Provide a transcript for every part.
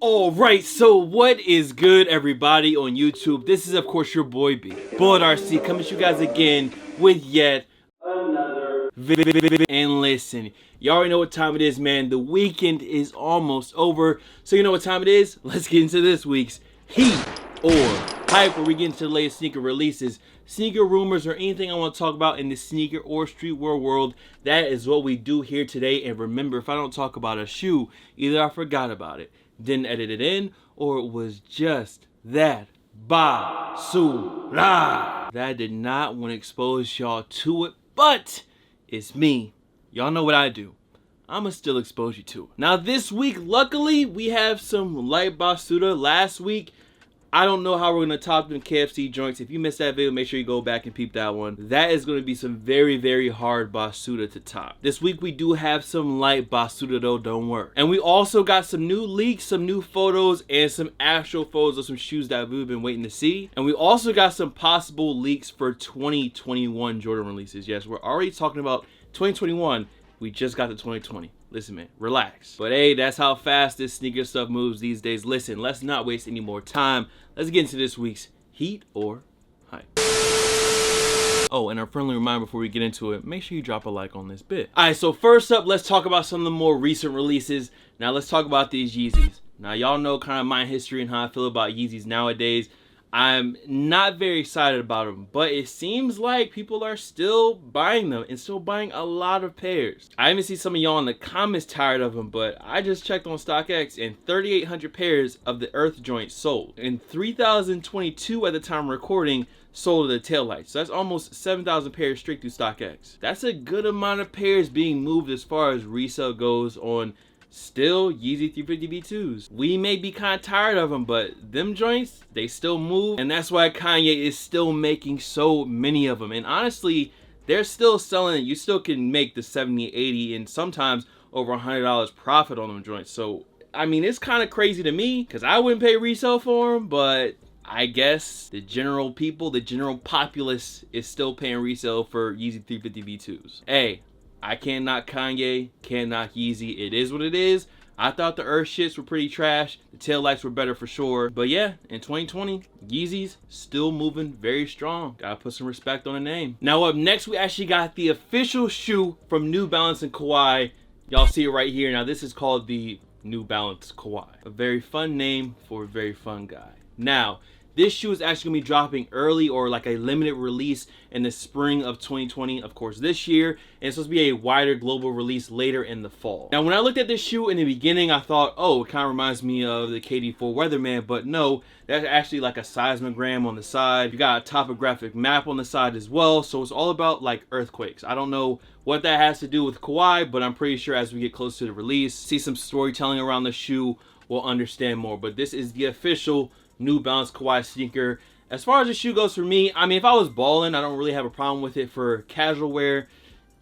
Alright, so what is good, everybody on YouTube? This is of course your boy B, Bullet RC, coming to you guys again with yet another video. And listen, you already know what time it is, man. The weekend is almost over, so you know what time it is? Let's get into this week's Heat or Hype, where we get into the latest sneaker releases, sneaker rumors, or anything I want to talk about in the sneaker or streetwear world. That is what we do here today. And remember, if I don't talk about a shoe, either I forgot about it, didn't edit it in, or it was just that basura that I did not want to expose y'all to it, but it's me. Y'all know what I do. I'ma still expose you to it. Now this week, luckily, we have some light basura. Last week, I don't know how we're gonna top them KFC joints. If you missed that video, make sure you go back and peep that one. That is gonna be some very, very hard basura to top. This week we do have some light basura though, don't worry. And we also got some new leaks, some new photos, and some actual photos of some shoes that we've been waiting to see. And we also got some possible leaks for 2021 Jordan releases. Yes, we're already talking about 2021. We just got to 2020. Listen, man, relax. But hey, that's how fast this sneaker stuff moves these days. Listen, let's not waste any more time. Let's get into this week's Heat or Hype. Oh, and a friendly reminder before we get into it, make sure you drop a like on this bit. Alright, so first up, let's talk about some of the more recent releases. Now let's talk about these Yeezys. Now y'all know kind of my history and how I feel about Yeezys nowadays. I'm not very excited about them, but it seems like people are still buying them and still buying a lot of pairs. I even see some of y'all in the comments tired of them, but I just checked on StockX and 3,800 pairs of the Earth joints sold. And 3,022 at the time of recording sold the taillights. So that's almost 7,000 pairs straight through StockX. That's a good amount of pairs being moved as far as resale goes on still Yeezy 350 V2s. We may be kind of tired of them, but them joints, they still move, and that's why Kanye is still making so many of them. And honestly, they're still selling it. You still can make the 70, 80, and sometimes over $100 profit on them joints. So I mean, it's kind of crazy to me because I wouldn't pay resale for them, but I guess the general people, the general populace is still paying resale for Yeezy 350 V2s. Hey, I can't knock Kanye, can't knock Yeezy. It is what it is. I thought the Earth shits were pretty trash. The taillights were better for sure. But yeah, in 2020, Yeezys still moving very strong. Gotta put some respect on the name. Now up next, we actually got the official shoe from New Balance and Kauai. Y'all see it right here. Now this is called the New Balance Kauai. A very fun name for a very fun guy. Now, this shoe is actually going to be dropping early or like a limited release in the spring of 2020, of course, this year. And it's supposed to be a wider global release later in the fall. Now, when I looked at this shoe in the beginning, I thought, oh, it kind of reminds me of the KD4 Weatherman. But no, that's actually like a seismogram on the side. You got a topographic map on the side as well. So it's all about like earthquakes. I don't know what that has to do with Kauai, but I'm pretty sure as we get closer to the release, see some storytelling around the shoe, we'll understand more. But this is the official New Balance Kauai sneaker. As far as the shoe goes for me, I mean, if I was balling, I don't really have a problem with it. For casual wear,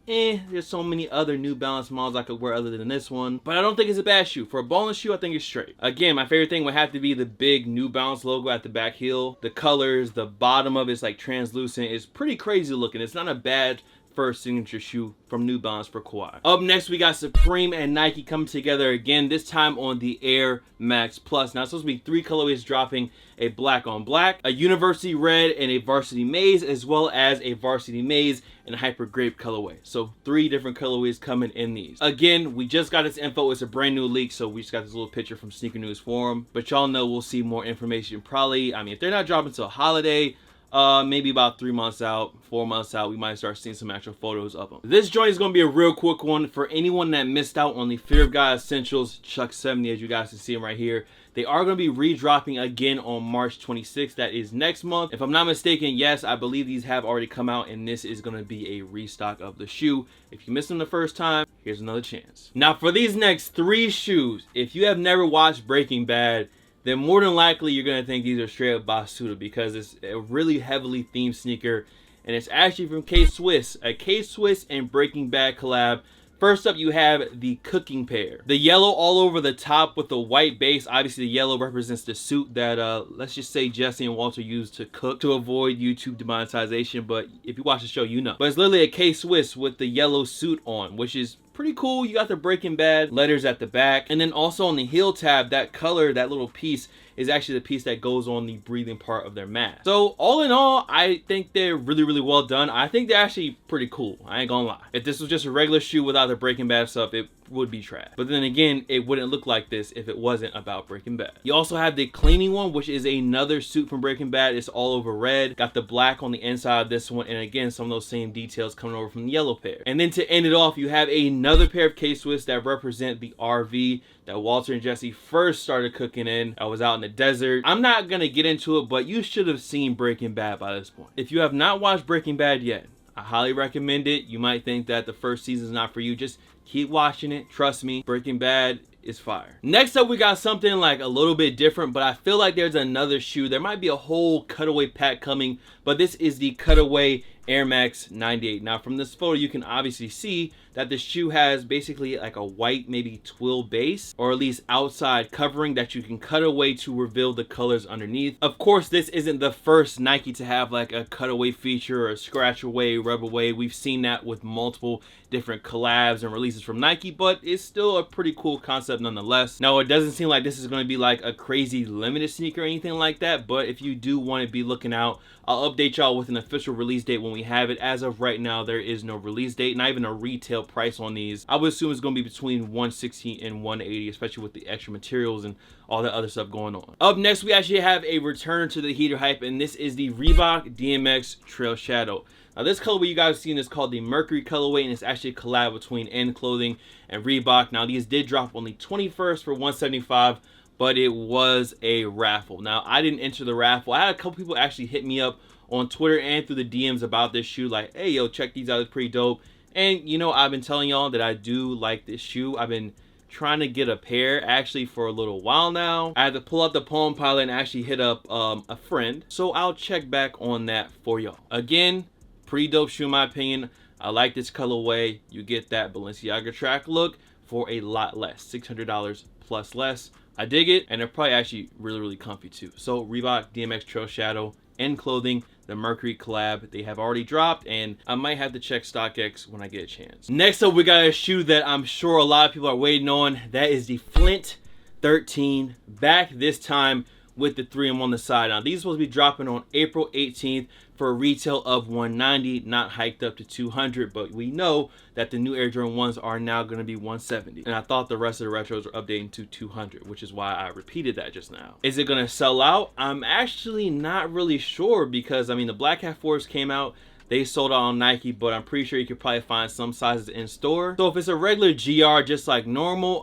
there's so many other New Balance models I could wear other than this one. But I don't think it's a bad shoe. For a balling shoe, I think it's straight. Again, my favorite thing would have to be the big New Balance logo at the back heel. The colors, the bottom of it's like translucent. It's pretty crazy looking. It's not a bad first signature shoe from New Balance for Kauai. Up next, we got Supreme and Nike coming together again, this time on the Air Max Plus. Now, it's supposed to be 3 colorways dropping: a black on black, a university red, and a varsity maize, as well as a varsity maize and a hyper grape colorway. So 3 different colorways coming in these. Again, we just got this info. It's a brand new leak, so we just got this little picture from Sneaker News Forum. But y'all know we'll see more information probably, I mean, if they're not dropping until holiday, maybe about 3 months out, 4 months out, we might start seeing some actual photos of them. This joint is going to be a real quick one for anyone that missed out on the Fear of God Essentials Chuck 70, as you guys can see them right here. They are going to be re-dropping again on March 26th. That is next month. If I'm not mistaken, yes, I believe these have already come out, and this is going to be a restock of the shoe. If you missed them the first time, here's another chance. Now, for these next 3 shoes, if you have never watched Breaking Bad, then more than likely you're going to think these are straight up basura, because it's a really heavily themed sneaker, and it's actually from K-Swiss, a K-Swiss and Breaking Bad collab. First up, you have the cooking pair. The yellow all over the top with the white base. Obviously, the yellow represents the suit that, let's just say, Jesse and Walter used to cook to avoid YouTube demonetization. But if you watch the show, you know. But it's literally a K-Swiss with the yellow suit on, which is pretty cool. You got the Breaking Bad letters at the back, and then also on the heel tab, that color, that little piece is actually the piece that goes on the breathing part of their mask. So all in all, I think they're really well done. I think they're actually pretty cool. I ain't gonna lie. If this was just a regular shoe without the Breaking Bad stuff, it would be trash. But then again, it wouldn't look like this if it wasn't about Breaking Bad. You also have the cleaning one, which is another suit from Breaking Bad. It's all over red. Got the black on the inside of this one, and again, some of those same details coming over from the yellow pair. And then to end it off, you have another pair of K-Swiss that represent the RV that Walter and Jesse first started cooking in. I was out in the desert. I'm not gonna get into it, but you should have seen Breaking Bad by this point. If you have not watched Breaking Bad yet, I highly recommend it. You might think that the first season is not for you. Just keep watching it. Trust me, Breaking Bad is fire. Next up, we got something like a little bit different, but I feel like there's another shoe. There might be a whole Cutaway pack coming, but this is the Cutaway Airmax 98. Now from this photo, you can obviously see that the shoe has basically like a white, maybe twill base, or at least outside covering that you can cut away to reveal the colors underneath. Of course, this isn't the first Nike to have like a cutaway feature or a scratch away, rub away. We've seen that with multiple different collabs and releases from Nike, but it's still a pretty cool concept nonetheless. Now, it doesn't seem like this is going to be like a crazy limited sneaker or anything like that, but if you do want to be looking out, I'll update y'all with an official release date when we have it. As of right now, there is no release date, not even a retail price on these. I would assume it's going to be between $160 and $180, especially with the extra materials and all that other stuff going on. Up next, we actually have a return to the heater hype, and this is the Reebok DMX Trail Shadow. Now, this colorway you guys have seen is called the Mercury colorway, and it's actually a collab between N Clothing and Reebok. Now, these did drop on the 21st for $175, but it was a raffle. Now, I didn't enter the raffle. I had a couple people actually hit me up on Twitter and through the DMs about this shoe, like, hey, yo, check these out, it's pretty dope. And, you know, I've been telling y'all that I do like this shoe. I've been trying to get a pair actually for a little while now. I had to pull out the Palm Pilot and actually hit up a friend. So I'll check back on that for y'all. Again, pretty dope shoe in my opinion. I like this colorway. You get that Balenciaga track look for a lot less, $600 plus less. I dig it, and they're probably actually really comfy too. So Reebok DMX Trail Shadow and Clothing, the Mercury collab, they have already dropped, and I might have to check StockX when I get a chance. Next up, we got a shoe that I'm sure a lot of people are waiting on. That is the Flint 13, back this time with the 3M on the side. Now, these are supposed to be dropping on April 18th for a retail of $190, not hiked up to $200, but we know that the new Air Jordan 1s are now going to be $170. And I thought the rest of the retros were updating to $200, which is why I repeated that just now. Is it going to sell out? I'm actually not really sure, because, I mean, the Black Hat 4s came out. They sold out on Nike, but I'm pretty sure you could probably find some sizes in store. So if it's a regular GR just like normal,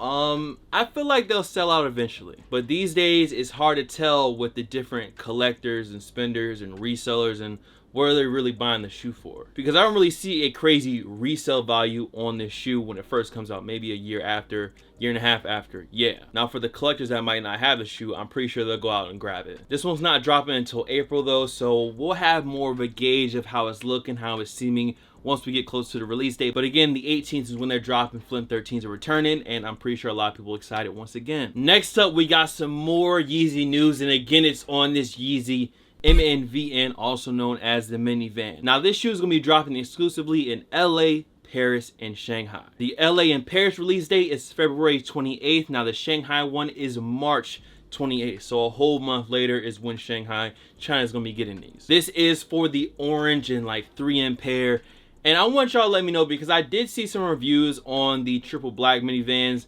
I feel like they'll sell out eventually. But these days, it's hard to tell with the different collectors and spenders and resellers and where they're really buying the shoe for. Because I don't really see a crazy resale value on this shoe when it first comes out, maybe a year after, year and a half after, yeah. Now for the collectors that might not have the shoe, I'm pretty sure they'll go out and grab it. This one's not dropping until April though, so we'll have more of a gauge of how it's looking, how it's seeming once we get close to the release date. But again, the 18th is when they're dropping. Flint 13s are returning, and I'm pretty sure a lot of people are excited once again. Next up, we got some more Yeezy news, and again, it's on this Yeezy MNVN, also known as the minivan. Now, this shoe is going to be dropping exclusively in LA, Paris, and Shanghai. The LA and Paris release date is February 28th. Now, the Shanghai one is March 28th. So a whole month later is when Shanghai, China's going to be getting these. This is for the orange and like 3M pair. And I want y'all to let me know, because I did see some reviews on the triple black minivans.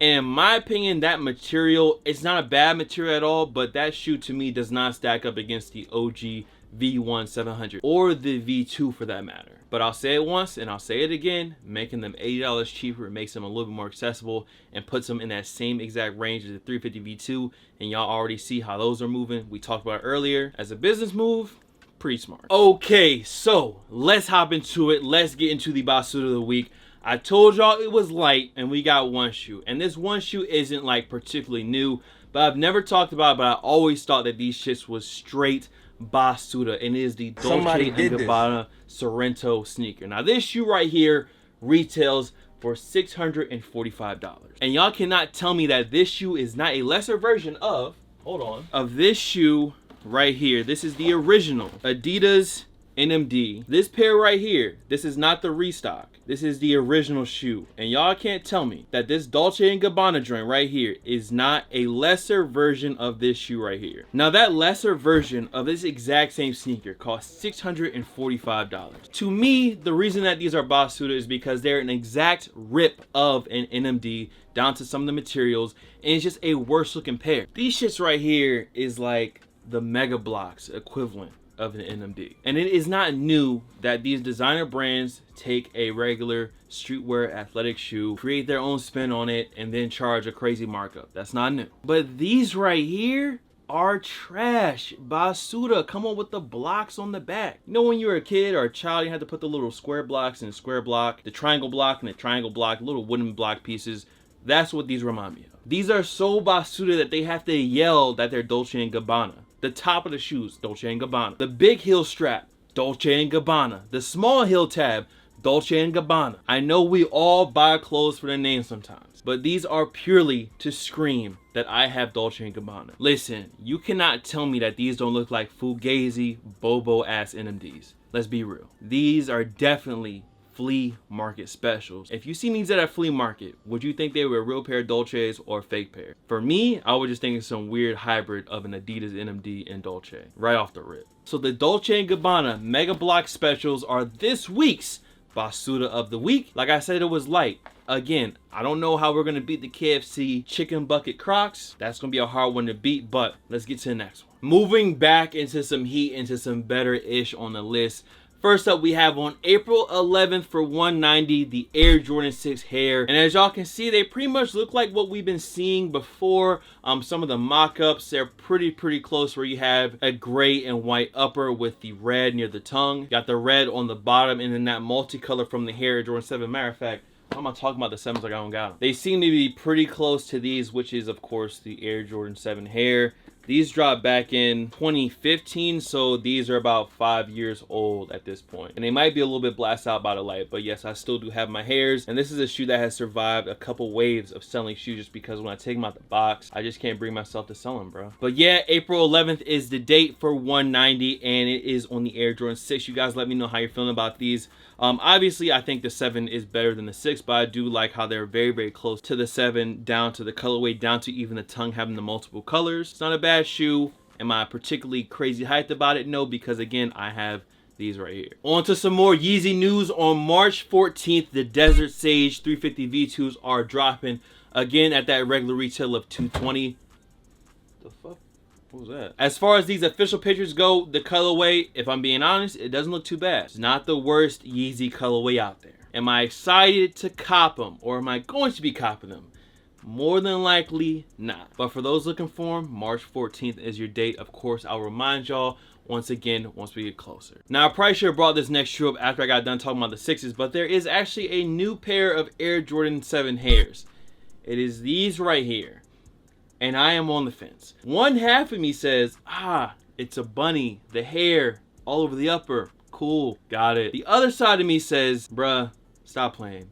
And in my opinion, that material, it's not a bad material at all, but that shoe to me does not stack up against the OG V1 700 or the V2 for that matter. But I'll say it once and I'll say it again, making them $80 cheaper, it makes them a little bit more accessible and puts them in that same exact range as the 350 V2. And y'all already see how those are moving. We talked about it earlier. As a business move, pretty smart. Okay, so let's hop into it. Let's get into the Basuda of the week. I told y'all it was light, and we got one shoe. And this one shoe isn't like particularly new, but I've never talked about it, but I always thought that these shits was straight Basuda, and it is the Dolce & Gabbana Sorrento sneaker. Now this shoe right here retails for $645. And y'all cannot tell me that this shoe is not a lesser version of, hold on, of this shoe right here. This is the original Adidas NMD. This pair right here, this is not the restock. This is the original shoe. And y'all can't tell me that this Dolce & Gabbana joint right here is not a lesser version of this shoe right here. Now that lesser version of this exact same sneaker costs $645. To me, the reason that these are Basuda is because they're an exact rip of an NMD down to some of the materials, and it's just a worse looking pair. These shits right here is like the Mega Blocks equivalent of an NMD. And it is not new that these designer brands take a regular streetwear athletic shoe, create their own spin on it, and then charge a crazy markup. That's not new. But these right here are trash. Basuda, come on with the blocks on the back. You know when you were a kid or a child, you had to put the little square blocks in a square block, the triangle block in a triangle block, little wooden block pieces. That's what these remind me of. These are so Basuda that they have to yell that they're Dolce & Gabbana. The top of the shoes, Dolce & Gabbana. The big heel strap, Dolce & Gabbana. The small heel tab, Dolce & Gabbana. I know we all buy clothes for the name sometimes, but these are purely to scream that I have Dolce & Gabbana. Listen, you cannot tell me that these don't look like Fugazi, Bobo-ass NMDs. Let's be real. These are definitely flea market specials. If you seen these at a flea market, would you think they were a real pair of Dolces or a fake pair? For me, I would just think it's some weird hybrid of an Adidas NMD and Dolce, right off the rip. So the Dolce & Gabbana Mega Block specials are this week's Basuda of the week. Like I said, it was light. Again, I don't know how we're gonna beat the KFC chicken bucket Crocs. That's gonna be a hard one to beat, but let's get to the next one. Moving back into some heat, into some better-ish on the list. First up, we have on April 11th for $190, the Air Jordan 6 Hair. And as y'all can see, they pretty much look like what we've been seeing before. Some of the mock-ups, they're pretty close, where you have a gray and white upper with the red near the tongue. You got the red on the bottom, and then that multicolor from the Air Jordan 7. Matter of fact, why am I talking about the 7s like I don't got them? They seem to be pretty close to these, which is, of course, the Air Jordan 7 Hair. These dropped back in 2015, so these are about 5 years old at this point. And they might be a little bit blasted out by the light, but yes, I still do have my hairs. And this is a shoe that has survived a couple waves of selling shoes, just because when I take them out the box, I just can't bring myself to sell them, bro. But yeah, April 11th is the date for $190, and it is on the Air Jordan 6. You guys let me know how you're feeling about these. Obviously, I think the 7 is better than the 6, but I do like how they're very close to the 7, down to the colorway, down to even the tongue having the multiple colors. It's not a bad shoe. Am I particularly crazy hyped about it? No, because again, I have these right here. On to some more Yeezy news. On March 14th, the Desert Sage 350 V2s are dropping again at that regular retail of $220. The fuck? What was that? As far as these official pictures go, the colorway, if I'm being honest, it doesn't look too bad. It's not the worst Yeezy colorway out there. Am I excited to cop them, or am I going to be copping them? More than likely not. But for those looking for them, March 14th is your date. Of course, I'll remind y'all once again once we get closer. Now, I probably should have brought this next shoe up after I got done talking about the 6s, but there is actually a new pair of Air Jordan 7 Hairs. It is these right here. And I am on the fence. One half of me says, it's a bunny, the hair all over the upper, cool, got it. The other side of me says, bruh, stop playing.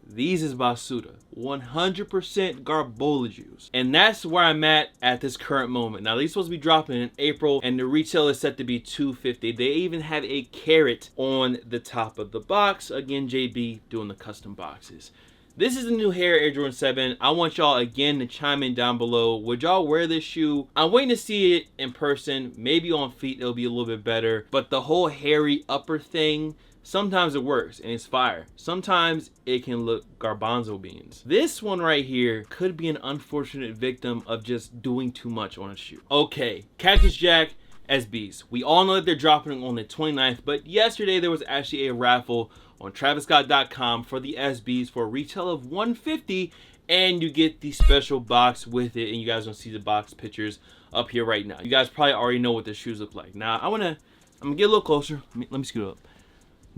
These is Basuda, 100% Garbola juice. And that's where I'm at this current moment. Now, these supposed to be dropping in April, and the retail is set to be $250. They even have a carrot on the top of the box. Again, JB doing the custom boxes. This is the new Hair Air Jordan 7. I want y'all again to chime in down below. Would y'all wear this shoe? I'm waiting to see it in person. Maybe on feet it'll be a little bit better. But the whole hairy upper thing, sometimes it works and it's fire. Sometimes it can look garbanzo beans. This one right here could be an unfortunate victim of just doing too much on a shoe. Okay, Cactus Jack SBs. We all know that they're dropping on the 29th, but yesterday there was actually a raffle on TravisScott.com for the SBs for a retail of $150, and you get the special box with it, and you guys don't see the box pictures up here right now. You guys probably already know what the shoes look like. Now I'm gonna get a little closer. Let me scoot up.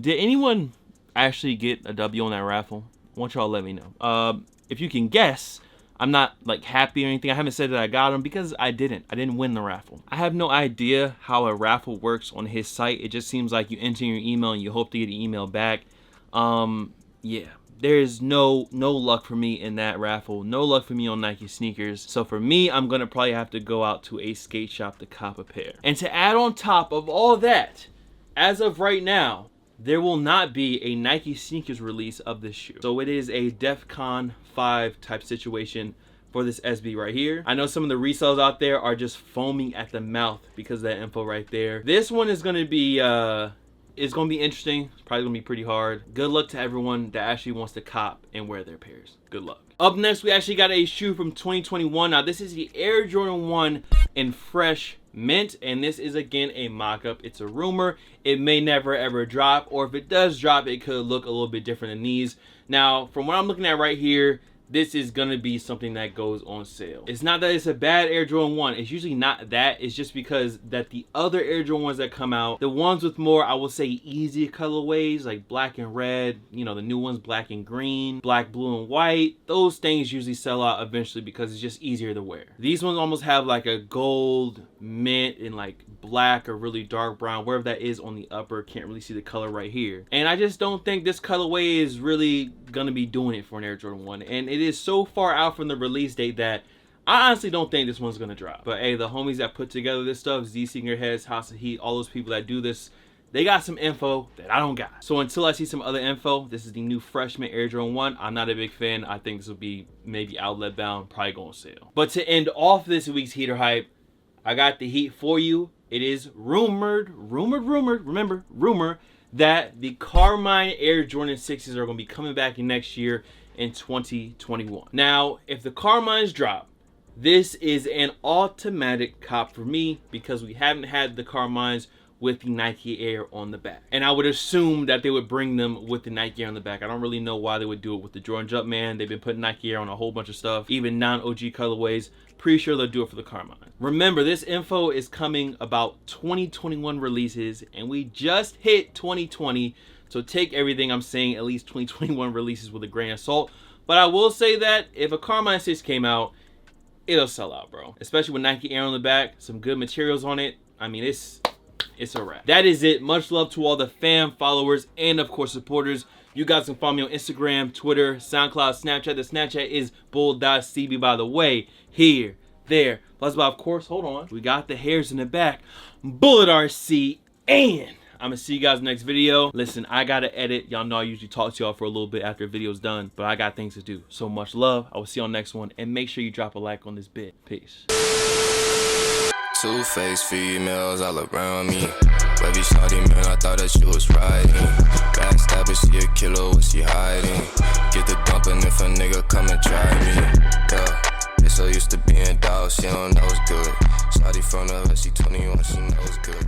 Did anyone actually get a W on that raffle? I want y'all to let me know. If you can guess, I'm not like happy or anything. I haven't said that I got them because I didn't win the raffle. I have no idea how a raffle works on his site. It just seems like you enter your email and you hope to get an email back. Yeah, there's no luck for me in that raffle. No luck for me on Nike sneakers. So for me, I'm gonna probably have to go out to a skate shop to cop a pair. And to add on top of all that, as of right now, there will not be a Nike sneakers release of this shoe. So it is a DEFCON 5 type situation for this SB right here. I know some of the resellers out there are just foaming at the mouth because of that info right there. This one is gonna be interesting. It's probably gonna be pretty hard. Good luck to everyone that actually wants to cop and wear their pairs. Good luck. Up next, we actually got a shoe from 2021. Now this is the Air Jordan 1 in fresh mint, and this is again a mock-up. It's a rumor. It may never ever drop, or if it does drop, it could look a little bit different than these. Now from what I'm looking at right here, this is gonna be something that goes on sale. It's not that it's a bad Air Jordan 1. It's usually not that. It's just because that the other Air Jordan 1s that come out, the ones with more, I will say, easy colorways, like black and red, you know, the new ones, black and green, black, blue, and white, those things usually sell out eventually because it's just easier to wear. These ones almost have like a gold, mint, and like black or really dark brown, wherever that is on the upper. Can't really see the color right here. And I just don't think this colorway is really gonna be doing it for an Air Jordan 1. And it is so far out from the release date that I honestly don't think this one's gonna drop. But hey, the homies that put together this stuff, Z Singerheads, House of Heat, all those people that do this, they got some info that I don't got. So until I see some other info, this is the new freshman Air Jordan 1. I'm not a big fan. I think this will be maybe outlet bound, probably going on sale. But to end off this week's Heater Hype, I got the heat for you. It is rumored, remember, rumor, that the CARMINE Air Jordan 6s are going to be coming back next year in 2021. Now, if the CARMINEs drop, this is an automatic cop for me because we haven't had the CARMINEs with the Nike Air on the back. And I would assume that they would bring them with the Nike Air on the back. I don't really know why they would do it with the Jordan Jumpman. They've been putting Nike Air on a whole bunch of stuff, even non-OG colorways. Pretty sure they'll do it for the CARMINE. Remember, this info is coming about 2021 releases, and we just hit 2020. So take everything I'm saying, at least 2021 releases, with a grain of salt. But I will say that if a CARMINE 6 came out, it'll sell out, bro. Especially with Nike Air on the back, some good materials on it. I mean, it's a wrap. That is it. Much love to all the fam, followers, and of course supporters. You guys can follow me on Instagram, Twitter, SoundCloud, Snapchat. The Snapchat is bull.cb, by the way. Here, there, plus, of course, hold on. We got the hairs in the back. Bullet RC, and I'm gonna see you guys next video. Listen, I gotta edit. Y'all know I usually talk to y'all for a little bit after a video's done, but I got things to do. So much love. I will see you on the next one, and make sure you drop a like on this bit. Peace. Two-faced females all around me. Baby shawty, man, I thought that she was riding. Backstabber, she a killer, what she hiding? Get the dumping if a nigga come and try me. Yeah, they so used to being dogs, she don't know it's good. Shawty from the hood, she 21, she knows good.